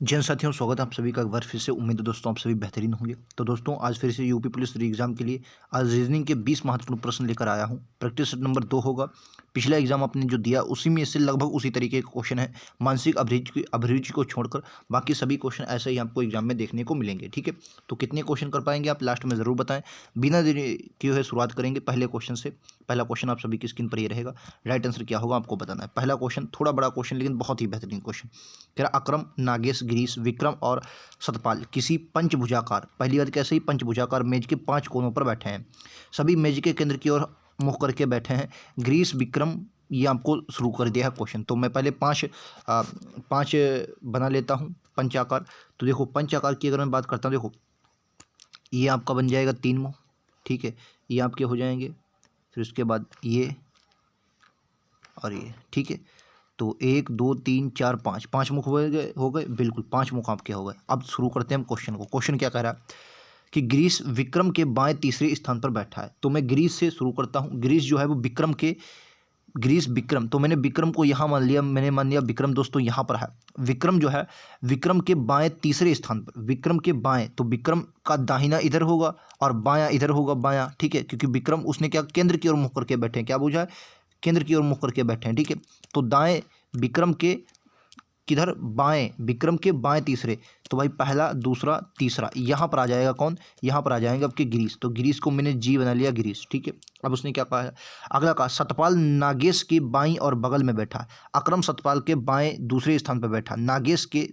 जैन साथियों, स्वागत है आप सभी का एक बार फिर से। उम्मीद है दोस्तों आप सभी बेहतरीन होंगे। तो दोस्तों आज फिर से यूपी पुलिस री एग्ज़ाम के लिए आज रीजनिंग के 20 महत्वपूर्ण प्रश्न लेकर आया हूं। प्रैक्टिस सेट नंबर 2 होगा। पिछला एग्जाम आपने जो दिया उसी में से लगभग उसी तरीके के क्वेश्चन है। मानसिक अभिरुचि को छोड़कर बाकी सभी क्वेश्चन ऐसे ही आपको एग्जाम में देखने को मिलेंगे। ठीक है, तो कितने क्वेश्चन कर पाएंगे आप लास्ट में ज़रूर बताएं। बिना देरी किए हुए शुरुआत करेंगे पहले क्वेश्चन से। पहला क्वेश्चन आप सभी की स्क्रीन पर ये रहेगा। राइट आंसर क्या होगा आपको बताना है। पहला क्वेश्चन थोड़ा बड़ा क्वेश्चन लेकिन बहुत ही बेहतरीन क्वेश्चन। कह रहा अक्रम, नागेश, गिरीश, विक्रम और सतपाल किसी पंचभुजाकार, पहली बात कैसे ही पंचभुजाकार मेज के 5 कोनों पर बैठे हैं। सभी मेज के केंद्र की ओर मुख करके बैठे हैं। गिरीश, विक्रम, ये आपको शुरू कर दिया है क्वेश्चन। तो मैं पहले पाँच बना लेता हूँ पंचाकार। तो देखो पंचाकार की अगर मैं बात करता हूँ, देखो ये आपका बन जाएगा 3 मुँह। ठीक है, ये आपके हो जाएंगे। फिर उसके बाद ये और ये। ठीक है, तो 1 2 3 4 5 5 मुख हो गए बिल्कुल 5 मुख आपके हो गए। अब शुरू करते हैं हम क्वेश्चन को। क्वेश्चन क्या कह रहा है कि गिरीश विक्रम के बाएं तीसरे स्थान पर बैठा है। तो मैं गिरीश से शुरू करता हूँ। गिरीश जो है वो गिरीश विक्रम, तो मैंने विक्रम को यहाँ मान लिया। मैंने मान लिया विक्रम दोस्तों यहाँ पर है। विक्रम जो है विक्रम के बाएं तीसरे स्थान पर, विक्रम के बाएं, तो विक्रम का दाहिना इधर होगा और बायां इधर होगा, बायां। ठीक है, क्योंकि विक्रम उसने क्या केंद्र की ओर मुख करके बैठे हैं। क्या बुझा है? केंद्र की ओर मुख करके बैठे हैं। ठीक है, तो दाएं विक्रम के किधर? बाएं, विक्रम के बाएं तीसरे। तो भाई पहला, दूसरा, तीसरा, यहाँ पर आ जाएगा कौन? यहाँ पर आ जाएंगे आपके गिरीश। तो गिरीश को मैंने जी बना लिया, गिरीश। ठीक है, अब उसने क्या कहा है? अगला कहा सतपाल नागेश के बाईं और बगल में बैठा। अक्रम सतपाल के बाएं दूसरे स्थान पर बैठा। नागेश के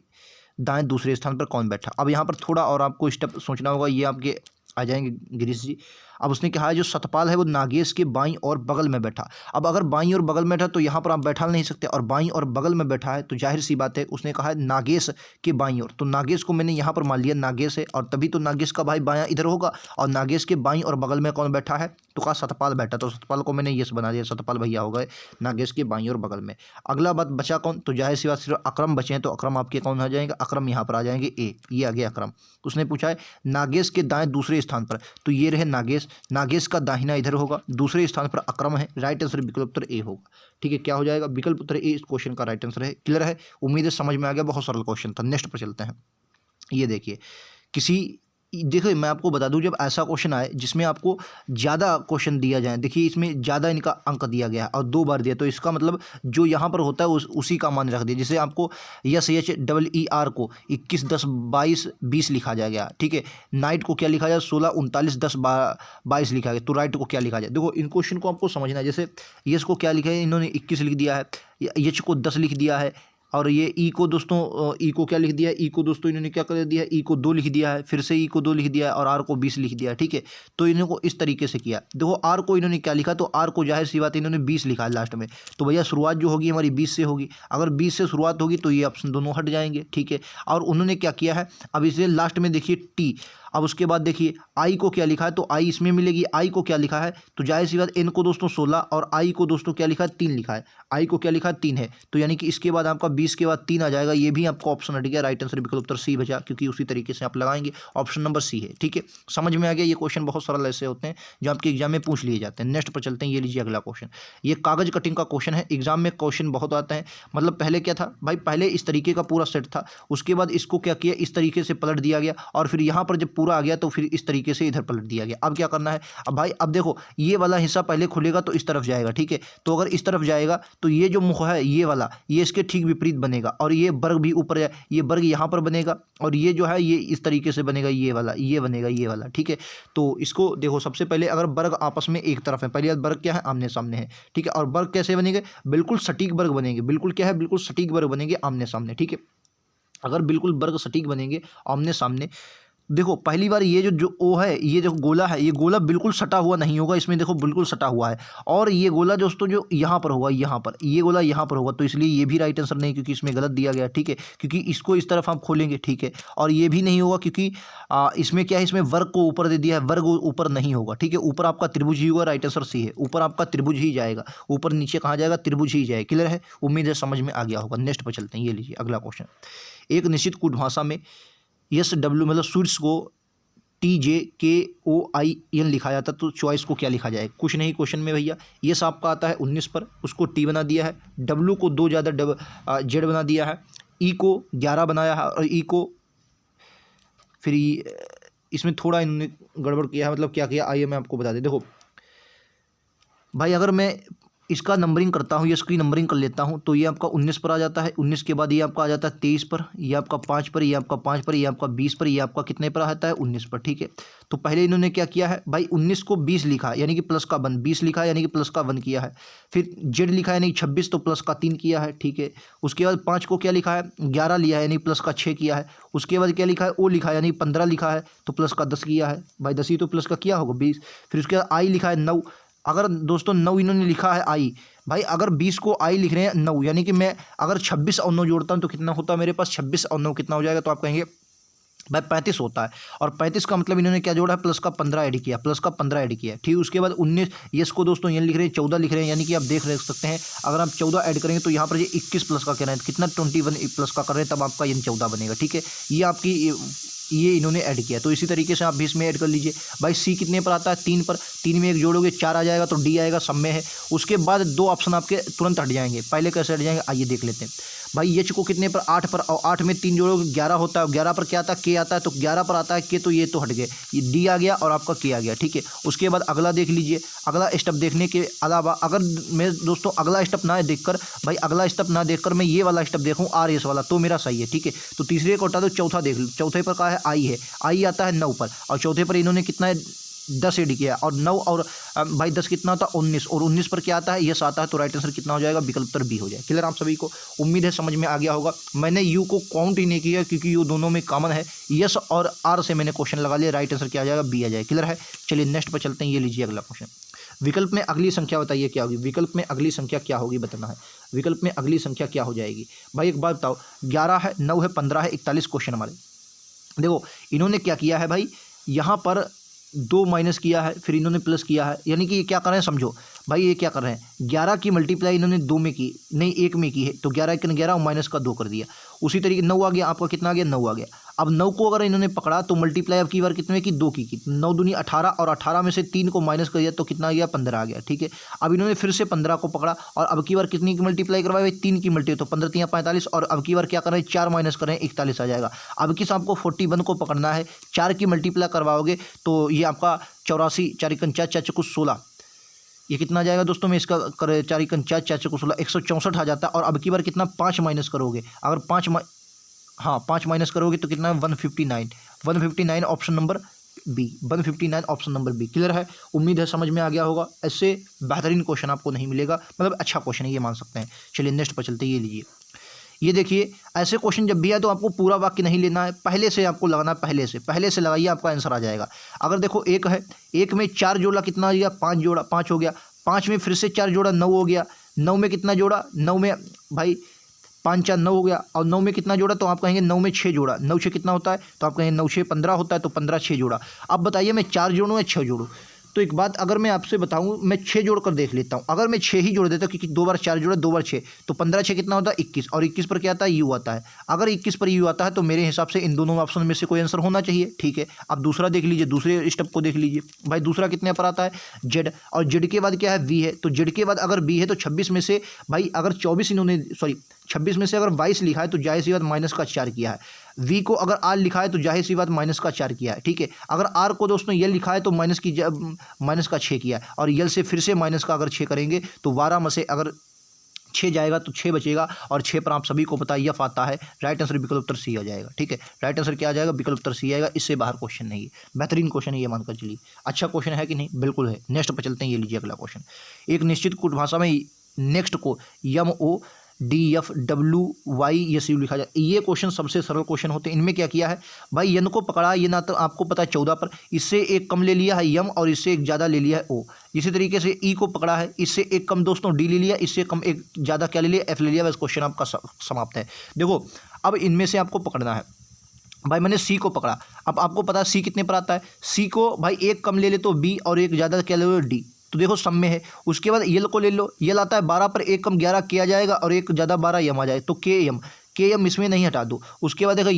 दाएं दूसरे स्थान पर कौन बैठा? अब यहाँ पर थोड़ा और आपको स्टेप सोचना होगा। ये आपके आ जाएंगे गिरीश जी। अब उसने कहा है जो सतपाल है वो नागेश के बाईं और बगल में बैठा। अब अगर बाईं और बगल में बैठा तो यहाँ पर आप बैठा नहीं सकते, और बाईं और बगल में बैठा है तो जाहिर सी बात है उसने कहा है नागेश के बाईं ओर। तो नागेश को मैंने यहाँ पर मान लिया नागेश है, और तभी तो नागेश का भाई बायां इधर होगा, और नागेश के बाईं और बगल में कौन बैठा है? तो कहा सतपाल बैठा। तो सतपाल को मैंने यस बना दिया, सतपाल भैया हो गए नागेश के बाईं और बगल में। अगला बात बचा कौन? तो जाहिर सी बात सिर्फ अक्रम बचे हैं। तो अक्रम आपके कौन आ जाएंगे? अक्रम यहाँ पर आ जाएंगे ए, ये आ गया अक्रम। उसने पूछा है नागेश के दाएं दूसरे स्थान पर, तो ये रहे नागेश। नागेश का दाहिना इधर होगा, दूसरे स्थान पर अक्रम है। राइट आंसर विकल्प उत्तर ए होगा। ठीक है, क्या हो जाएगा? विकल्प उत्तर ए इस क्वेश्चन का राइट आंसर है। क्लियर है? उम्मीद है समझ में आ गया। बहुत सरल क्वेश्चन था। नेक्स्ट पर चलते हैं। ये देखिए, किसी देखिए मैं आपको बता दूं, जब ऐसा क्वेश्चन आए जिसमें आपको ज़्यादा क्वेश्चन दिया जाए, देखिए इसमें ज़्यादा इनका अंक दिया गया है और 2 बार दिया, तो इसका मतलब जो यहाँ पर होता है उसी का मान रख दिया। जैसे आपको SHEER को 21 10 22 20 लिखा जाएगा। ठीक है, नाइट को क्या लिखा जाए? 16 39 10 22 लिखा गया। तो राइट को क्या लिखा जाए? देखो इन क्वेश्चन को आपको समझना है। जैसे यस को क्या लिखा है? इन्होंने 21 लिख दिया है। एच को 10 लिख दिया है। और ये ई को दोस्तों, ई को क्या लिख दिया है? ई को दोस्तों इन्होंने क्या कर दिया है? ई को 2 लिख दिया है, फिर से ई को 2 लिख दिया है, और आर को 20 लिख दिया है। ठीक है, तो इन्होंने इस तरीके से किया। देखो आर को इन्होंने क्या लिखा? तो आर को जाहिर सी बात इन्होंने 20 लिखा है लास्ट में। तो भैया शुरुआत जो होगी हमारी 20 से होगी। अगर 20 से शुरुआत होगी तो ये ऑप्शन दोनों हट जाएंगे। ठीक है, और उन्होंने क्या किया है? अब इसे लास्ट में देखिए टी। अब उसके बाद देखिए आई को क्या लिखा है? तो आई इसमें मिलेगी। आई को क्या लिखा है? तो जाहिर सी बात एन को दोस्तों 16, और आई को दोस्तों क्या लिखा है? 3 लिखा है। आई को क्या लिखा है? 3 है। तो यानी कि इसके बाद आपका 20 के बाद 3 आ जाएगा। ये भी आपका ऑप्शन हट गया। राइट आंसर विकल्प उत्तर सी बचा, क्योंकि उसी तरीके से आप लगाएंगे। ऑप्शन नंबर सी है। ठीक है, समझ में आ गया। ये क्वेश्चन बहुत सरल ऐसे होते हैं जो आपके एग्जाम में पूछ लिए जाते हैं। नेक्स्ट पर चलते हैं। ये लीजिए अगला क्वेश्चन। ये कागज कटिंग का क्वेश्चन है। एग्जाम में क्वेश्चन बहुत आते हैं। मतलब पहले क्या था भाई? पहले इस तरीके का पूरा सेट था, उसके बाद इसको क्या किया? इस तरीके से पलट दिया गया, और फिर यहाँ पर जब पूरा आ गया तो फिर इस तरीके से इधर पलट दिया गया। अब क्या करना है? अब भाई अब देखो ये वाला हिस्सा पहले खुलेगा तो इस तरफ जाएगा। ठीक है, तो अगर इस तरफ जाएगा तो ये जो मुख है ये वाला, ये इसके ठीक विपरीत बनेगा, और ये वर्ग भी ऊपर जाए, ये वर्ग यहाँ पर बनेगा, और ये जो है ये इस तरीके से बनेगा, ये वाला ये बनेगा, ये वाला। ठीक है, तो इसको देखो सबसे पहले अगर वर्ग आपस में एक तरफ है, पहले वर्ग क्या है? आमने सामने है। ठीक है, और वर्ग कैसे बनेंगे? बिल्कुल सटीक वर्ग बनेंगे। बिल्कुल क्या है? बिल्कुल सटीक वर्ग बनेंगे आमने सामने। ठीक है, अगर बिल्कुल वर्ग सटीक बनेंगे आमने सामने, देखो पहली बार ये जो ओ है, ये जो गोला है, ये गोला बिल्कुल सटा हुआ नहीं होगा। इसमें देखो बिल्कुल सटा हुआ है, और ये गोला दोस्तों जो यहाँ पर होगा, यहाँ पर ये गोला यहाँ पर होगा, तो इसलिए ये भी राइट आंसर नहीं, क्योंकि इसमें गलत दिया गया। ठीक है, क्योंकि इसको इस तरफ आप खोलेंगे। ठीक है, और ये भी नहीं होगा क्योंकि इसमें क्या है? इसमें वर्ग को ऊपर दे दिया है, वर्ग ऊपर नहीं होगा। ठीक है, ऊपर आपका त्रिभुज ही होगा। राइट आंसर सी है, ऊपर आपका त्रिभुज ही जाएगा। ऊपर नीचे कहाँ जाएगा? त्रिभुज ही जाएगा। क्लियर है? उम्मीद है समझ में आ गया होगा। नेक्स्ट पर चलते हैं। ये लीजिए अगला क्वेश्चन। एक निश्चित कूट भाषा में SW मतलब स्वीट्स को TJKOIN लिखा जाता, तो चॉइस को क्या लिखा जाए? कुछ नहीं क्वेश्चन में भैया। यस आपका आता है 19 पर, उसको टी बना दिया है। डब्लू को 2 ज़्यादा जेड बना दिया है। ई को 11 बनाया है और ई को फिर इसमें थोड़ा इन्होंने गड़बड़ किया है, मतलब क्या किया आइए मैं आपको बता दें। देखो भाई अगर मैं इसका नंबरिंग करता हूँ, ये इसकी नंबरिंग कर लेता हूँ, तो ये आपका 19 पर आ जाता है, 19 के बाद ये आपका आ जाता है 23 पर, ये आपका 5 पर, ये आपका 5 पर, ये आपका 20 पर, ये आपका कितने पर आता है 19 पर। ठीक है, तो पहले इन्होंने क्या किया है भाई 19 को 20 लिखा है यानी कि प्लस का 1, 20 लिखा है यानी कि प्लस का 1 किया है, फिर जेड लिखा है यानी कि 26 तो प्लस का 3 किया है। ठीक है, उसके बाद 5 को क्या लिखा है 11 लिया है यानी प्लस का 6 किया है, उसके बाद क्या लिखा है ओ लिखा है यानी 15 लिखा है तो प्लस का 10 किया है भाई, 10 ही तो प्लस का किया होगा 20। फिर उसके बाद आई लिखा है 9, अगर दोस्तों 9 इन्होंने लिखा है आई, भाई अगर 20 को आई लिख रहे हैं 9 यानी कि मैं अगर 26 और 9 जोड़ता हूँ तो कितना होता है मेरे पास 26 और 9 कितना हो जाएगा, तो आप कहेंगे भाई 35 होता है। और 35 का मतलब इन्होंने क्या जोड़ा है प्लस का 15 ऐड किया, प्लस का 15 ऐड किया। ठीक, उसके बाद 19 यस को दोस्तों ये लिख रहे हैं 14 लिख रहे हैं यानी कि आप देख सकते हैं अगर आप 14 ऐड करेंगे तो यहाँ पर ये 21 प्लस का कह रहे हैं, कितना 21 प्लस का कर रहे हैं तब आपका ये 14 बनेगा। ठीक है, ये आपकी ये इन्होंने ऐड किया, तो इसी तरीके से आप भी इसमें ऐड कर लीजिए। भाई सी कितने पर आता है 3 पर, 3 में 1 जोड़ोगे 4 आ जाएगा तो डी आएगा, सब में है। उसके बाद 2 ऑप्शन आपके तुरंत हट जाएंगे, पहले कैसे हट जाएंगे आइए देख लेते हैं। भाई एच को कितने पर 8 पर, और 8 में 3 जोड़ोगे 11 होता है, 11 पर क्या आता है के आता है, तो 11 पर आता है के, तो ये तो हट गए, ये डी आ गया और आपका के आ गया। ठीक है, उसके बाद अगला देख लीजिए, अगला स्टेप देखने के अलावा अगर मैं दोस्तों अगला स्टेप ना देखकर भाई अगला स्टेप ना देखकर मैं ये वाला स्टेप देखूँ आर एस वाला तो मेरा सही है। ठीक है, तो तीसरे को हटा दो, चौथा देख लो, चौथे पर कहा है आई है, आई आता है 9 पर, और चौथे पर इन्होंने कितना है 10 ऐड किया, और 9 और भाई 10 कितना होता है 19, और 19 पर क्या आता है यस आता है, तो राइट आंसर कितना हो जाएगा विकल्प उत्तर बी हो जाए। क्लियर आप सभी को, उम्मीद है समझ में आ गया होगा। मैंने यू को काउंट ही नहीं किया क्योंकि यू दोनों में कॉमन है, यस और आर से मैंने क्वेश्चन लगा लिया, राइट आंसर क्या आ जाएगा बी आ जाए। क्लियर है, चलिए नेक्स्ट पर चलते हैं। ये लीजिए अगला क्वेश्चन, विकल्प में अगली संख्या बताइए क्या होगी, विकल्प में अगली संख्या क्या होगी बताना है, विकल्प में अगली संख्या क्या हो जाएगी। भाई एक बात बताओ, 11 है, 9 है, 15 है, 41 क्वेश्चन हमारे। देखो इन्होंने क्या किया है भाई, यहाँ पर 2 माइनस किया है, फिर इन्होंने प्लस किया है, यानी कि ये क्या कर रहे हैं समझो भाई, ये क्या कर रहे हैं 11 की मल्टीप्लाई इन्होंने 2 में की नहीं 1 में की है, तो 11 के 11 और माइनस का 2 कर दिया। उसी तरीके 9 आ गया आपका, कितना आ गया 9 आ गया। अब 9 को अगर इन्होंने पकड़ा तो मल्टीप्लाई अब की बार कितने की 2 की 9 दूनी 18, और 18 में से 3 को माइनस कर दिया तो कितना आ गया 15 आ गया। ठीक है, अब इन्होंने फिर से 15 को पकड़ा और अब की बार कितनी की मल्टीप्लाई करवाई भाई 3 की मल्टीप्लाई, तो 15 3 45, और अब की बार क्या कर रहे हैं 4 माइनस कर रहे हैं 41 आ जाएगा। अब किस आपको 41 को पकड़ना है, 4 की मल्टीप्लाई करवाओगे तो ये आपका 84, 4 51 4 कुछ 16, ये कितना आ जाएगा दोस्तों में इसका कर 4 51 4 को 16 164 आ जाता है। और अब की बार कितना 5 माइनस करोगे, अगर 5 माइनस करोगे तो कितना है 159, 159 option number B, 159 option number B. Clear है, उम्मीद है समझ में आ गया होगा। ऐसे बेहतरीन क्वेश्चन आपको नहीं मिलेगा, मतलब अच्छा क्वेश्चन है ये मान सकते हैं। चलिए नेक्स्ट पर चलते हैं। ये लीजिए, ये देखिए ऐसे क्वेश्चन जब भी आए तो आपको पूरा वाक्य नहीं लेना है, पहले से आपको लगाना है, पहले से लगाइए आपका आंसर आ जाएगा। अगर देखो 1 है, 1 में 4 जोड़ा कितना आ गया 5 जोड़ा, 5 हो गया, 5 में फिर से 4 जोड़ा 9 हो गया, 9 में कितना जोड़ा 9 में भाई 5 4 9 हो गया, और 9 में कितना जोड़ा तो आप कहेंगे 9 में 6 जोड़ा, 9 6 कितना होता है तो आप कहेंगे 9 6 15 होता है, तो 15 6 जोड़ा। अब बताइए मैं 4 जोड़ूँ या 6 जोड़ूँ, तो एक बात अगर मैं आपसे बताऊं मैं 6 जोड़ कर देख लेता हूं, अगर मैं 6 ही जोड़ देता हूं क्योंकि 2 बार 4 जोड़ा 2 बार 6, तो 15 6 कितना होता है 21, और 21 पर क्या आता है यू आता है। अगर 21 पर यू आता है तो मेरे हिसाब से इन दोनों ऑप्शन में से कोई आंसर होना चाहिए। ठीक है, अब दूसरा देख लीजिए, दूसरे स्टेप को देख लीजिए भाई, दूसरा कितने पर आता है जेड, और जेड के बाद क्या है वी है, तो जेड के बाद अगर बी है तो 26 में से भाई अगर 24 इन्होंने 26 में से अगर 22 लिखा है तो जाहिर सी बात माइनस का 4 किया है। वी को अगर आर लिखा है तो जाहिर सी बात माइनस का 4 किया है। ठीक है, अगर आर को दोस्तों यल लिखा है तो माइनस का 6 किया है, और यल से फिर से माइनस का अगर 6 करेंगे तो 12 में से अगर 6 जाएगा तो 6 बचेगा, और 6 पर आप सभी को पता यफ आता है, राइट आंसर विकल्प उत्तर सी आ जाएगा। ठीक है, राइट आंसर क्या आ जाएगा विकल्प उत्तर सी आएगा, इससे बाहर क्वेश्चन नहीं है, बेहतरीन क्वेश्चन है ये मानकर चलिए। अच्छा क्वेश्चन है कि नहीं, बिल्कुल है। नेक्स्ट पर चलते हैं। ये लीजिए अगला क्वेश्चन, एक निश्चित कुट भाषा में नेक्स्ट को M O D F W Y S U लिखा जाए, ये क्वेश्चन सबसे सरल क्वेश्चन होते हैं। इनमें क्या किया है भाई, यन को पकड़ा, ये ना तो आपको पता है 14 पर, इससे एक कम ले लिया है यम, और इससे एक ज़्यादा ले लिया है ओ। इसी तरीके से ई को पकड़ा है, इससे एक कम दोस्तों डी ले लिया, इससे कम एक ज़्यादा क्या ले लिया एफ ले लिया, बस क्वेश्चन आपका समाप्त है। देखो अब इनमें से आपको पकड़ना है। भाई मैंने सी को पकड़ा, अब आपको पता है सी कितने पर आता है, सी को भाई एक कम ले ले तो बी, और एक ज़्यादा क्या ले लो डी, तो देखो सब में है। उसके बाद यल को ले लो, यल आता है 12 पर, एक कम 11 किया जाएगा, और एक ज़्यादा 12 यम आ जाए, तो के एम इसमें नहीं हटा दो। उसके बाद देखो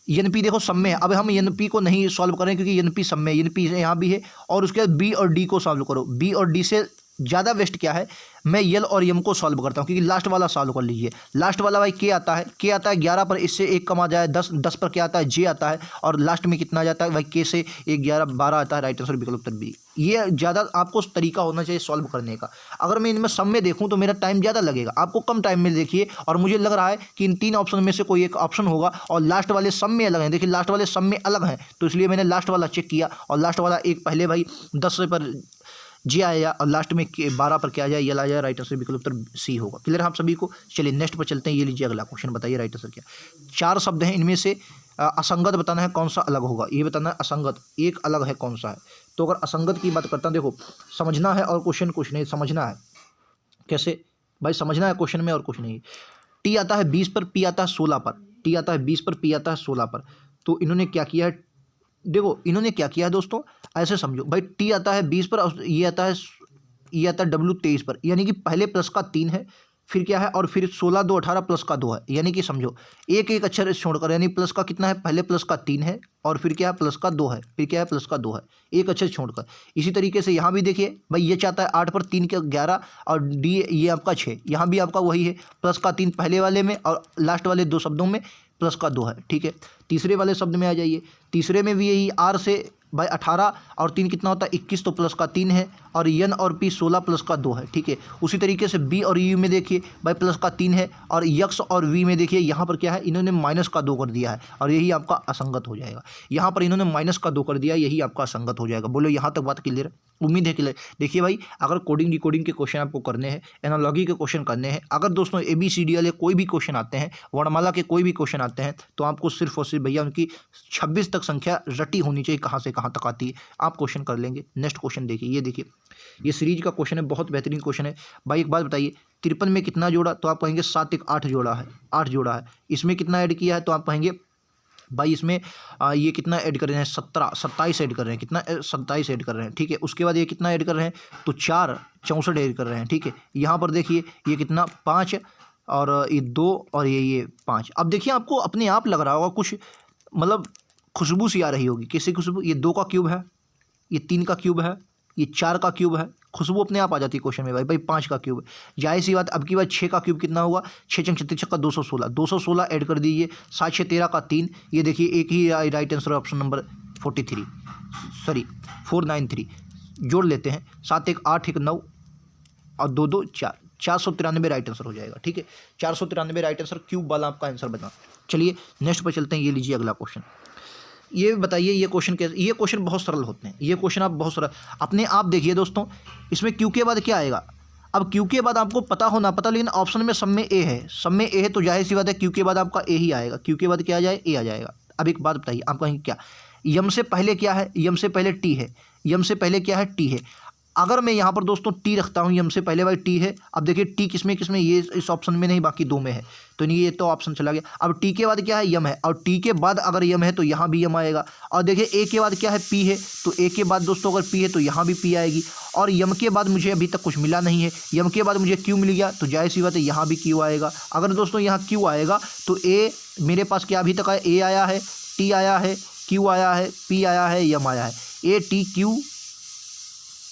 एन पी देखो सब में है। अब हम एन पी को नहीं सॉल्व करें क्योंकि एन पी सब में है, एन पी यहाँ भी है, और उसके बाद बी और डी को सॉल्व करो, बी और डी से ज़्यादा वेस्ट क्या है, मैं यल और यम को सॉल्व करता हूँ, क्योंकि लास्ट वाला सॉल्व कर लीजिए। लास्ट वाला भाई के आता है, 11 पर इससे 1 कम आ जाए 10, 10 पर क्या आता है जे आता है, और लास्ट में कितना आ जाता है भाई के से 1 11 12 आता है। राइट आंसर विकल्प उत्तर बी। ये ज़्यादा आपको तरीका होना चाहिए सॉल्व करने का। अगर मैं इनमें सब में देखूँ तो मेरा टाइम ज़्यादा लगेगा, आपको कम टाइम में देखिए, और मुझे लग रहा है कि इन 3 ऑप्शन में से कोई एक ऑप्शन होगा, और लास्ट वाले सब में अलग हैं। देखिए लास्ट वाले सब में अलग हैं, तो इसलिए मैंने लास्ट वाला चेक किया, और लास्ट वाला एक पहले भाई 10 पर जी आया और लास्ट में 12 पर क्या आ जाए, यल आ जाए। राइट आंसर विकल्प उत्तर सी होगा। क्लियर है आप सभी को। चलिए नेक्स्ट पर चलते हैं। ये लीजिए अगला क्वेश्चन, बताइए राइट आंसर क्या। 4 शब्द हैं, इनमें से असंगत बताना है कौन सा अलग होगा, ये बताना है असंगत एक अलग है कौन सा है। तो अगर असंगत की बात करता हूँ, देखो समझना है और क्वेश्चन कुछ नहीं, समझना है कैसे भाई, समझना है क्वेश्चन में और कुछ नहीं। टी आता है 20 पर, पी आता है 16 पर। टी आता है 20 पर, पी आता है 16 पर। तो इन्होंने क्या किया है, देखो इन्होंने क्या किया है दोस्तों, ऐसे समझो भाई, टी आता है 20 पर और ये आता है डब्ल्यू 23 पर, यानी कि पहले प्लस का 3 है, फिर क्या है, और फिर 16 2 18 प्लस का 2 है, यानी कि समझो एक एक अक्षर छोड़कर, यानी प्लस का कितना है, पहले प्लस का 3 है, और फिर क्या है प्लस का 2 है, फिर क्या है प्लस का 2 है, एक अक्षर छोड़कर। इसी तरीके से यहाँ भी देखिए भाई, ये चाहता है 8 पर 3 के 11, और डी ये आपका 6, यहाँ भी आपका वही है, प्लस का 3 पहले वाले में और लास्ट वाले 2 शब्दों में प्लस का 2 है। ठीक है, तीसरे वाले शब्द में आ जाइए, तीसरे में भी यही आर से भाई 18 और 3 कितना होता है 21, तो प्लस का 3 है, और एन और पी 16 प्लस का 2 है। ठीक है, उसी तरीके से बी और यू में देखिए भाई प्लस का 3 है, और यक्स और वी में देखिए यहाँ पर क्या है, इन्होंने माइनस का 2 कर दिया है, और यही आपका असंगत हो जाएगा। यहाँ पर इन्होंने माइनस का 2 कर दिया, यही आपका असंगत हो जाएगा। बोलो यहाँ तक बात क्लियर है, उम्मीद है क्लियर। देखिए भाई, अगर कोडिंग डिकोडिंग के क्वेश्चन आपको करने हैं, एनालॉजी के क्वेश्चन करने हैं, अगर दोस्तों ABCD वाले कोई भी क्वेश्चन आते हैं, वर्णमाला के कोई भी क्वेश्चन आते हैं, तो आपको सिर्फ और सिर्फ भैया उनकी 26 तक संख्या रटी होनी चाहिए, कहाँ से कहाँ तक आती है, आप क्वेश्चन कर लेंगे। नेक्स्ट क्वेश्चन देखिए, ये देखिए, ये सीरीज का क्वेश्चन है, बहुत बेहतरीन क्वेश्चन है भाई। एक बात बताइए, 53 में कितना जोड़ा, तो आप कहेंगे 7 1 8 जोड़ा है, 8 जोड़ा है। इसमें कितना ऐड किया है, तो आप कहेंगे भाई इसमें ये कितना ऐड कर रहे हैं, 27 ऐड कर रहे हैं, कितना 27 ऐड कर रहे हैं। ठीक है, उसके बाद ये कितना ऐड कर रहे हैं, तो 4 64 ऐड कर रहे हैं। ठीक है, यहाँ पर देखिए ये कितना 5, और ये 2, और ये 5। अब देखिए आपको अपने आप लग रहा होगा कुछ, मतलब खुशबू सी आ रही होगी, कैसी खुशबू, ये 2 का क्यूब है, ये 3 का क्यूब है, ये 4 का क्यूब है, खुशबू अपने आप आ जाती है क्वेश्चन में। भाई 5 का क्यूब, जाहिर सी बात। अब की बात 6 का क्यूब कितना हुआ, 6 छंग 36 का 216, 216 ऐड कर दीजिए, 7 6 13 का 3, ये देखिए एक ही right answer option number 43, sorry 493 जोड़ लेते हैं, 7 1 8 1 9 और 2 2 4, 493 राइट आंसर हो जाएगा। ठीक है, 493 राइट आंसर क्यूब वाला आपका आंसर बना। चलिए नेक्स्ट पर चलते हैं। ये लीजिए अगला क्वेश्चन, ये बताइए ये क्वेश्चन कैसे, ये क्वेश्चन बहुत सरल होते हैं, ये क्वेश्चन आप बहुत सरल अपने आप देखिए दोस्तों। इसमें क्यू के बाद क्या आएगा, अब क्यू के बाद आपको पता हो ना पता, लेकिन ऑप्शन में सब में ए है, सब में ए है, तो जाहिर सी बात है क्यू के बाद आपका ए ही आएगा। क्यू के बाद क्या आ जाए, ए आ जाएगा। अब एक बात बताइए, आप कहेंगे क्या, यम से पहले क्या है, यम से पहले टी है, यम से पहले क्या है, टी है। अगर मैं यहाँ पर दोस्तों टी रखता हूँ, यम से पहले भाई टी है। अब देखिए टी किसमें किसमें, ये इस ऑप्शन में नहीं, बाकी 2 में है, तो नहीं ये तो ऑप्शन चला गया। अब टी के बाद क्या है, यम है, और टी के बाद अगर यम है तो यहाँ भी यम आएगा। और देखिए ए के बाद क्या है, पी है, तो ए के बाद दोस्तों अगर पी है तो यहाँ भी पी आएगी। और यम के बाद मुझे अभी तक कुछ मिला नहीं है, यम के बाद मुझे क्यू मिल गया, तो जाहिर सी बात है यहाँ भी क्यू आएगा। अगर दोस्तों यहाँ क्यू आएगा तो ए मेरे पास क्या अभी तक आया, ए आया है, टी आया है, क्यू आया है, पी आया है, यम आया है। A T Q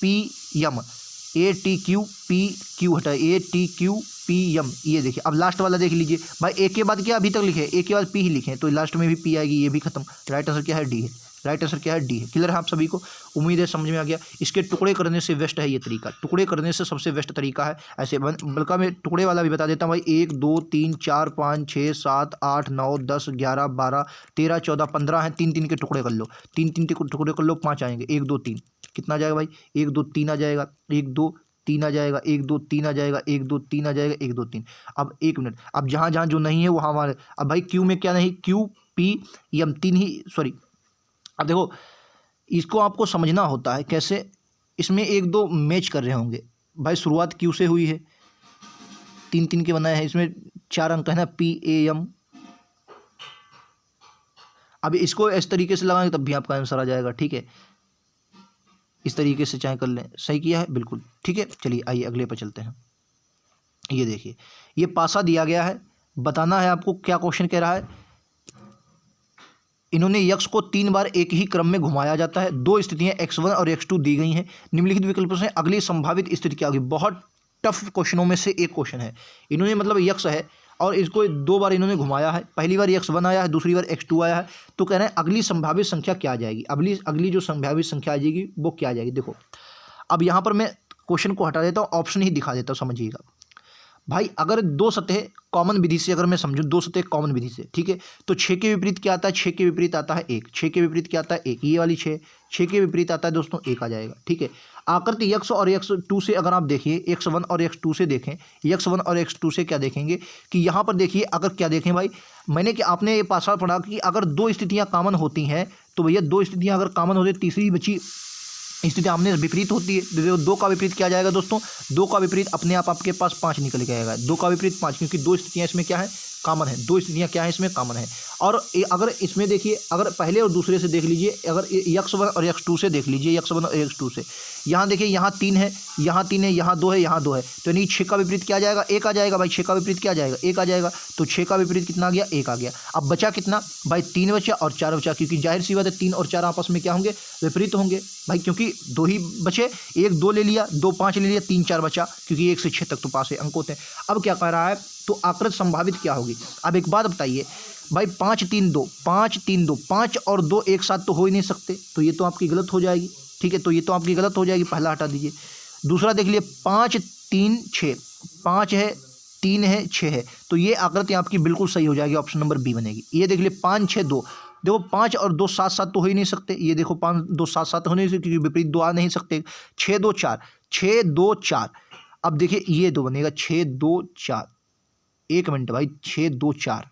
P M, A T Q P Q हटा, A T Q P M. ये देखिए अब लास्ट वाला देख लीजिए भाई, ए के बाद क्या अभी तक लिखे, ए के बाद पी ही लिखे, तो लास्ट में भी पी आएगी, ये भी खत्म। राइट आंसर क्या है, डी है। राइट आंसर क्या है, डी है। क्लियर है आप सभी को, उम्मीद है समझ में आ गया। इसके टुकड़े करने से बेस्ट है ये तरीका, टुकड़े करने से सबसे बेस्ट तरीका है ऐसे। बल्कि मैं टुकड़े वाला भी बता देता हूँ भाई, 1 2 3 4 5 6 7 8 9 10 11 12 13 14 15 हैं, 3 3 के टुकड़े कर लो, 3 3 के टुकड़े कर लो, 5 आएंगे, 1 2 3 कितना आ जाएगा भाई, 1 2 3 आ जाएगा, 1 2 3 आ जाएगा, 1 2 3 आ जाएगा, 1 2 3 आ जाएगा, 1 2 3। अब 1 मिनट, अब जहाँ जहाँ जो नहीं है वहाँ हमारे, अब भाई क्यू में क्या नहीं, क्यू पी यम 3 ही, सॉरी। अब देखो इसको आपको समझना होता है कैसे, इसमें 1 2 मैच कर रहे होंगे भाई, शुरुआत क्यू से हुई है, 3 3 के बनाए हैं, इसमें 4 अंक है ना, पी ए एम। अब इसको इस तरीके से लगाएंगे तब भी आपका आंसर आ जाएगा। ठीक है, इस तरीके से चाहे कर लें, सही किया है बिल्कुल। ठीक है, चलिए आइए अगले पर चलते हैं। ये देखिए, ये पासा दिया गया है, बताना है आपको क्या क्वेश्चन कह रहा है। इन्होंने यक्ष को 3 बार एक ही क्रम में घुमाया जाता है। 2 स्थितियां x1 और x2 दी गई हैं। निम्नलिखित विकल्पों से अगली संभावित स्थिति क्या होगी। बहुत टफ क्वेश्चनों में से एक क्वेश्चन है। इन्होंने मतलब यक्ष है और इसको 2 बार इन्होंने घुमाया है। पहली बार x1 आया है, दूसरी बार x2 आया है। तो कह रहे हैं अगली संभावित संख्या क्या आ जाएगी। अगली जो संभावित संख्या आ जाएगी वो क्या आ जाएगी। देखो अब यहाँ पर मैं क्वेश्चन को हटा देता हूँ, ऑप्शन ही दिखा देता हूँ, समझिएगा भाई। अगर 2 सतह कॉमन विधि से अगर मैं समझूं, 2 सतह कॉमन विधि से, ठीक है, तो 6 के विपरीत क्या आता है। 6 के विपरीत आता है 1। 6 के विपरीत क्या आता है 1। ये वाली 6 के विपरीत आता है दोस्तों 1 आ जाएगा, ठीक है। आकृति x और x2 से अगर आप देखिए, x1 और x2 से देखें, x1 और x2 से क्या देखेंगे कि यहाँ पर देखिए, अगर क्या देखें भाई, मैंने कि आपने ये पासा पढ़ा कि अगर 2 स्थितियाँ कॉमन होती हैं तो भैया 2 स्थितियाँ अगर कॉमन होती, तीसरी बची स्थिति आमने विपरीत होती है। 2 का विपरीत क्या जाएगा दोस्तों, 2 का विपरीत अपने आप आपके पास 5 निकल के आएगा। 2 का विपरीत 5, क्योंकि 2 स्थितियाँ इसमें क्या है, कॉमन है। 2 स्थितियाँ क्या है इसमें, कॉमन है। और अगर इसमें देखिए, अगर पहले और दूसरे से देख लीजिए, अगर x1 और x2 से देख लीजिए, x1 और x2 से, यहाँ देखिए, यहाँ 3 है, यहाँ 3 है, यहाँ 2 है, यहाँ 2 है, तो यानी 6 का विपरीत क्या आ जाएगा, 1 आ जाएगा भाई। 6 का विपरीत क्या आ जाएगा, 1 आ जाएगा। तो 6 का विपरीत कितना आ गया, 1 आ गया। अब बचा कितना भाई, 3 बचा और 4 बचा, क्योंकि जाहिर सी बात है 3 और 4 आपस में क्या होंगे, विपरीत होंगे भाई, क्योंकि 2 ही बचे। 1 2 ले लिया, 2 5 ले लिया, 3 4 बचा, क्योंकि 1 से 6 तक तो पास है, अंक होते हैं। अब क्या कह रहा है, तो आकृति संभावित क्या होगी। अब एक बात बताइए भाई, 5 3 2, 5 3 2, 5 और 2 एक साथ तो हो ही नहीं सकते, तो ये तो आपकी गलत हो जाएगी, ठीक है। तो ये तो आपकी गलत हो जाएगी, पहला हटा दीजिए। दूसरा देख लिए, 5 3 6, 5 है, 3 है, 6 है, तो ये आकृति आपकी बिल्कुल सही हो जाएगी, ऑप्शन नंबर बी बनेगी। ये देख लिए 5 6 2, देखो 5 और 2 साथ साथ तो हो ही नहीं सकते। ये देखो 5 2 साथ साथ हो नहीं सकते, क्योंकि विपरीत 2 आ नहीं सकते। 6 2 4, 6 2 4, अब देखिए ये 2 बनेगा, 6 2 4, 1 मिनट भाई, 6 2 4,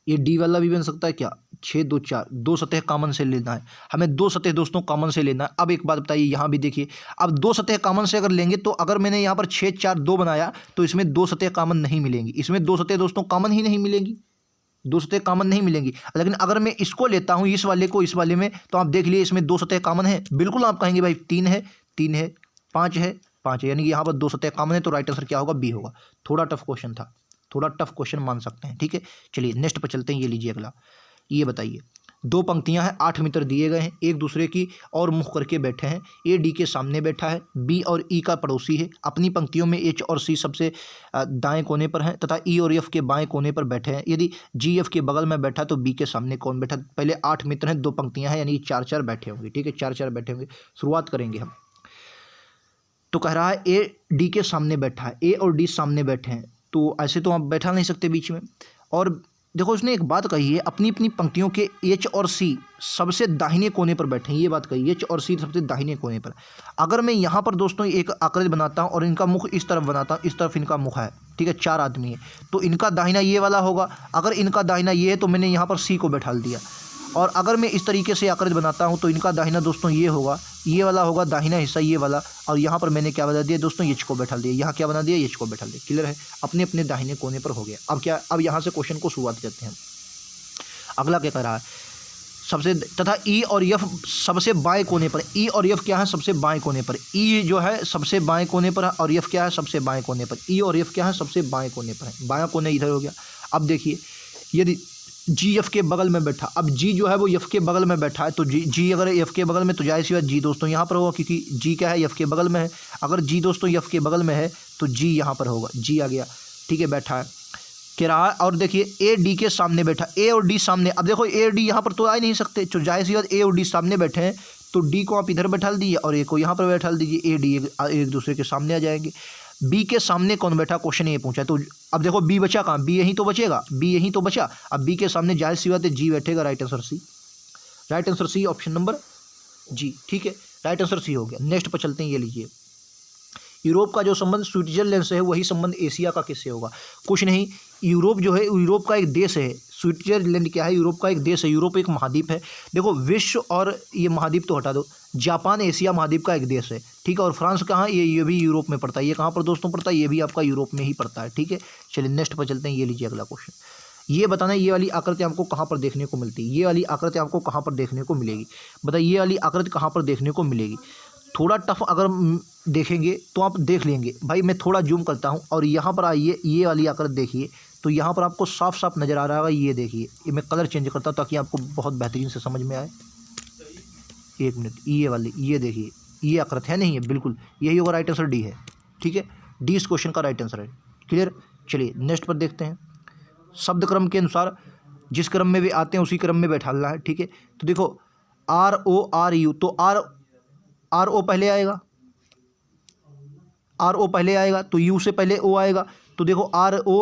ये डी वाला भी बन सकता है क्या, 6 2 4, 2 सतह कॉमन से लेना है हमें, 2 सतह दोस्तों कॉमन से लेना है। अब एक बात बताइए, यहाँ भी देखिए, अब 2 सतह कॉमन से अगर लेंगे, तो अगर मैंने यहाँ पर 6 4 2 बनाया, तो इसमें 2 सतह कॉमन नहीं मिलेंगी, इसमें 2 सतह दोस्तों कॉमन ही नहीं मिलेंगी, 2 सतह कॉमन नहीं मिलेंगी। लेकिन अगर मैं इसको लेता हूँ, इस वाले को, इस वाले में, तो आप देख लिए इसमें 2 सतह कॉमन है, बिल्कुल आप कहेंगे भाई 3 है 3 है, 5 है 5 है, यानी कि यहाँ पर 2 सतह कॉमन है, तो राइट आंसर क्या होगा, बी होगा। थोड़ा टफ क्वेश्चन था, थोड़ा टफ क्वेश्चन मान सकते हैं, ठीक है। चलिए नेक्स्ट पर चलते हैं। ये लीजिए अगला, ये बताइए, 2 पंक्तियां हैं, 8 मित्र दिए गए हैं, एक दूसरे की और मुख करके बैठे हैं। ए डी के सामने बैठा है, बी और ई का पड़ोसी है। अपनी पंक्तियों में एच और सी सबसे दाएं कोने पर हैं तथा ई और एफ के बाएं कोने पर बैठे हैं। यदि जी एफ के बगल में बैठा तो बी के सामने कौन बैठा। पहले 8 मित्र हैं, 2 पंक्तियां हैं, यानी 4 4 बैठे होंगे, ठीक है, 4 4 बैठे होंगे। शुरुआत करेंगे हम, तो कह रहा है ए डी के सामने बैठा है, ए और डी सामने बैठे हैं, तो ऐसे तो आप बैठा नहीं सकते बीच में। और देखो उसने एक बात कही है, अपनी अपनी पंक्तियों के एच और सी सबसे दाहिने कोने पर बैठे हैं, ये बात कही, एच और सी सबसे दाहिने कोने पर। अगर मैं यहाँ पर दोस्तों एक आकृति बनाता हूँ और इनका मुख इस तरफ बनाता हूँ, इस तरफ इनका मुख है, ठीक है, 4 आदमी है, तो इनका दाहिना ये वाला होगा। अगर इनका दाहिना ये है तो मैंने यहाँ पर सी को बैठा दिया। और अगर मैं इस तरीके से आकृति बनाता हूँ तो इनका दाहिना दोस्तों ये होगा, ये वाला होगा दाहिना हिस्सा, ये वाला। और यहाँ पर मैंने क्या बना दिया दोस्तों, एच को बैठा दिया। यहाँ क्या बना दिया, एच को बैठा दिया। क्लियर है, अपने अपने दाहिने कोने पर हो गया। अब क्या, अब यहाँ से क्वेश्चन को शुरुआत करते हैं। अगला क्या कह रहा है, सबसे तथा ई और एफ सबसे बाएं कोने पर। ई और एफ क्या है, सबसे बाएं कोने पर। ई जो है सबसे बाएं कोने पर है और एफ क्या है, सबसे बाएं कोने पर। ई और एफ क्या है, सबसे बाएं कोने पर है। बायां कोने इधर हो गया। अब देखिए, यदि जी एफ के बगल में बैठा, अब जी जो है वो एफ के बगल में बैठा है, तो जी अगर एफ के बगल में, तो जाहिर सी बात जी दोस्तों यहाँ पर होगा, क्योंकि जी क्या है, एफ के बगल में है। अगर जी दोस्तों एफ के बगल में है तो जी यहाँ पर होगा, जी आ गया, ठीक है, बैठा है किरा। और देखिए ए डी के सामने बैठा, ए और डी सामने। अब देखो ए और डी यहाँ पर तो आ ही नहीं सकते, तो जाहिर सी बात ए और डी सामने बैठे हैं, तो डी को आप इधर बैठा दीजिए और ए को यहाँ पर बैठा दीजिए। ए डी एक दूसरे के सामने आ जाएंगे। बी के सामने कौन बैठा, क्वेश्चन ये पूछा है, तो अब देखो बी बचा कहाँ, बी यहीं तो बचेगा, बी यहीं तो बचा। अब बी के सामने जाहिर सी बात है जी बैठेगा, right answer C, right answer C, option number G, ठीक है, राइट आंसर सी हो गया। नेक्स्ट पर चलते हैं। ये लीजिए, यूरोप का जो संबंध स्विट्जरलैंड से है वही संबंध एशिया का किससे होगा। कुछ नहीं, यूरोप जो है, यूरोप का एक देश है। स्विट्जरलैंड क्या है, यूरोप का एक देश है। यूरोप एक महाद्वीप है। देखो विश्व और ये महाद्वीप तो हटा दो, जापान एशिया महाद्वीप का एक देश है, ठीक है। और फ्रांस कहाँ, ये भी यूरोप में पड़ता है। ये कहाँ पर दोस्तों पड़ता है, ये भी आपका यूरोप में ही पड़ता है, ठीक है। चलिए नेक्स्ट पर चलते हैं। ये लीजिए अगला क्वेश्चन, ये बताना ये वाली आकृति आपको कहाँ पर देखने को मिलती है। ये वाली आकृति आपको कहाँ पर देखने को मिलेगी, बताइए ये वाली आकृति कहाँ पर देखने को मिलेगी। थोड़ा टफ अगर देखेंगे तो आप देख लेंगे भाई। मैं थोड़ा जूम करता हूँ और यहाँ पर आइए, ये वाली आकृति देखिए, तो यहाँ पर आपको साफ साफ नज़र आ रहा होगा, ये देखिए, ये मैं कलर चेंज करता हूँ ताकि आपको बहुत बेहतरीन से समझ में आए। एक मिनट, ये वाली, ये देखिए, ये आकृति है नहीं है, बिल्कुल यही होगा, राइट आंसर डी है। ठीक है, डी इस क्वेश्चन का राइट आंसर है। क्लियर। चलिए नेक्स्ट पर देखते हैं। शब्द क्रम के अनुसार जिस क्रम में वे आते हैं उसी क्रम में बैठाना है। ठीक है, तो देखो RORU, तो RO पहले आएगा, RO पहले आएगा, तो U से पहले O आएगा, तो देखो RO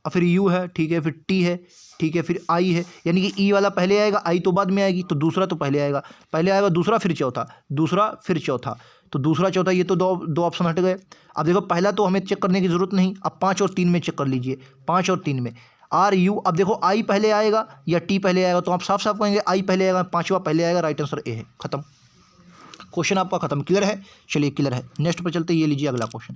और फिर U है। ठीक है, फिर T है। ठीक है, फिर I है, यानी कि E वाला पहले आएगा, I तो बाद में आएगी, तो दूसरा तो पहले आएगा, दूसरा फिर चौथा, दूसरा फिर चौथा, तो दूसरा चौथा, ये तो दो ऑप्शन हट गए। अब देखो पहला तो हमें चेक करने की ज़रूरत नहीं, अब 5 और 3 में चेक कर लीजिए। 5 और 3 में RU, अब देखो I पहले आएगा या T पहले आएगा, तो आप साफ साफ कहेंगे I पहले आएगा, पाँचवा पहले आएगा, राइट आंसर ए है। खत्म, क्वेश्चन आपका खत्म। क्लियर है। चलिए क्लियर है, नेक्स्ट पर चलते। ये लीजिए अगला क्वेश्चन,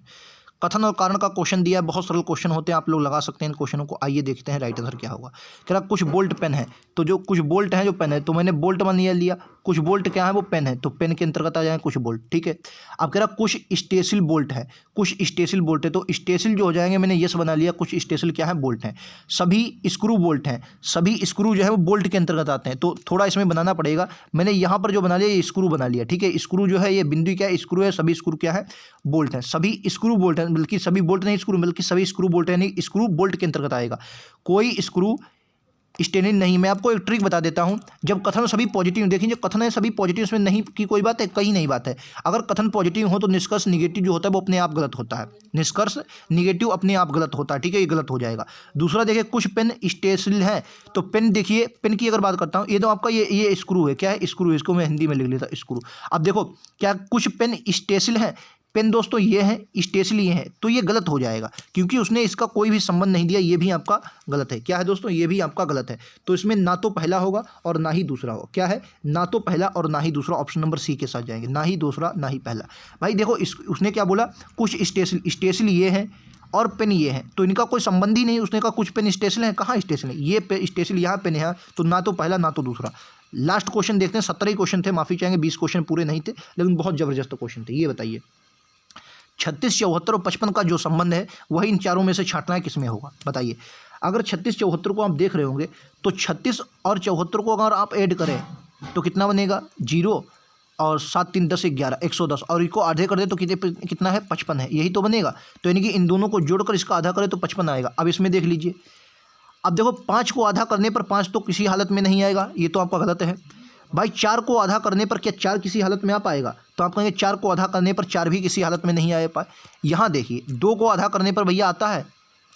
कथन और कारण का क्वेश्चन दिया है, बहुत सरल क्वेश्चन होते हैं, आप लोग लगा सकते हैं इन क्वेश्चनों को। आइए देखते हैं राइट आंसर क्या होगा। कह रहा कुछ बोल्ट पेन है, तो जो कुछ बोल्ट हैं जो पेन है, तो मैंने बोल्ट मान लिया, कुछ बोल्ट क्या है वो पेन है, तो पेन के अंतर्गत आ जाए कुछ बोल्ट। ठीक है, अब कह रहा कुछ स्टेसिल बोल्ट है, कुछ स्टेसिल बोल्ट है, तो स्टेसिल जो हो जाएंगे, मैंने यस बना लिया, कुछ स्टेसिल क्या है बोल्ट हैं। सभी स्क्रू बोल्ट हैं, सभी स्क्रू जो है वो बोल्ट के अंतर्गत आते हैं, तो थोड़ा इसमें बनाना पड़ेगा। मैंने यहाँ पर जो बना लिया ये स्क्रू बना लिया। ठीक है, स्क्रू जो है ये बिंदु क्या है, स्क्रू है, सभी स्क्रू क्या है बोल्ट हैं, सभी स्क्रू बोल्ट हैं, बल्कि सभी बोल्ट नहीं स्क्रू, बल्कि सभी स्क्रू बोल्ट है, यानी स्क्रू बोल्ट के अंतर्गत आएगा, कोई स्क्रू स्टेनिन नहीं। मैं आपको एक ट्रिक बता देता हूं, जब कथन सभी पॉजिटिव, देखिए जब कथन है सभी पॉजिटिव, इसमें नहीं की कोई बात है, कहीं नहीं बात है। अगर कथन पॉजिटिव हो तो निष्कर्ष निगेटिव जो होता है वो अपने आप गलत होता है, निष्कर्ष निगेटिव अपने आप गलत होता है। ठीक है, ये गलत हो जाएगा। दूसरा देखिए, कुछ पेन स्टेसिल है, तो पेन देखिए, पेन की अगर बात करता हूँ, ये तो आपका ये स्क्रू है, क्या है स्क्रू, इसको मैं हिंदी में लिख लेता स्क्रू। अब देखो क्या कुछ पेन स्टेसिल है, पेन दोस्तों ये है, स्टेसिल ये है, तो ये गलत हो जाएगा क्योंकि उसने इसका कोई भी संबंध नहीं दिया, ये भी आपका गलत है। क्या है दोस्तों, ये भी आपका गलत है। तो इसमें ना तो पहला होगा और ना ही दूसरा होगा। क्या है, ना तो पहला और ना ही दूसरा, ऑप्शन नंबर सी के साथ जाएंगे, ना ही दूसरा ना ही पहला। भाई देखो उसने क्या बोला, कुछ स्टेसिल ये है और पेन ये है, तो इनका कोई संबंध ही नहीं। उसने कहा कुछ पेन स्टेसिल है, कहाँ स्टेसिल है, ये स्टेसिल यहाँ पेन है, तो ना तो पहला ना तो दूसरा। लास्ट क्वेश्चन देखते हैं, 17 ही क्वेश्चन थे, माफ़ी चाहेंगे 20 क्वेश्चन पूरे नहीं थे, लेकिन बहुत ज़बरदस्त क्वेश्चन थे। ये बताइए 36, 74 और 55 का जो संबंध है वही इन चारों में से छांटना है, किसमें होगा बताइए। अगर 36, 74 को आप देख रहे होंगे तो 36 और 74 को अगर आप ऐड करें तो कितना बनेगा, 0 और 7 3 10 11 110, और इसको आधे कर दे तो कितना है 55 है, यही तो बनेगा। तो यानी कि इन दोनों को जोड़कर इसका आधा करें तो 55 आएगा। अब इसमें देख लीजिए, अब देखो 5 को आधा करने पर 5 तो किसी हालत में नहीं आएगा, ये तो आपका गलत है। भाई 4 को आधा करने पर क्या 4 किसी हालत में आ पाएगा, तो आप कहेंगे 4 को आधा करने पर 4 भी किसी हालत में नहीं आ पाए। यहाँ देखिए 2 को आधा करने पर भैया आता है,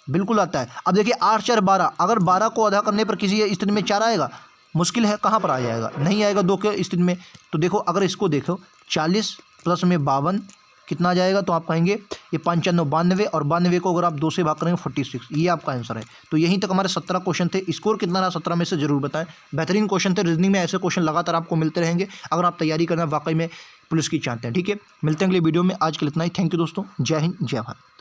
बिल्कुल आता है। अब देखिए 8 4 12, अगर 12 को आधा करने पर किसी स्थिति में 4 आएगा, मुश्किल है, कहाँ पर आ जाएगा, नहीं आएगा 2 के स्थिति में। तो देखो अगर इसको देखो 40 प्लस में 52 कितना आ जाएगा, तो आप कहेंगे ये 5 4 9 92, और 92 को अगर आप 2 से भाग करेंगे 46, ये आपका आंसर है। तो यहीं तक हमारे 17 क्वेश्चन थे। स्कोर कितना रहा 17 में से जरूर बताएं। बेहतरीन क्वेश्चन थे, रीजनिंग में ऐसे क्वेश्चन लगातार आपको मिलते रहेंगे अगर आप तैयारी करना वाकई में पुलिस की चाहते हैं। ठीक है, मिलते हैं अगले वीडियो में, आज के लिए इतना ही। थैंक यू दोस्तों, जय हिंद जय भारत।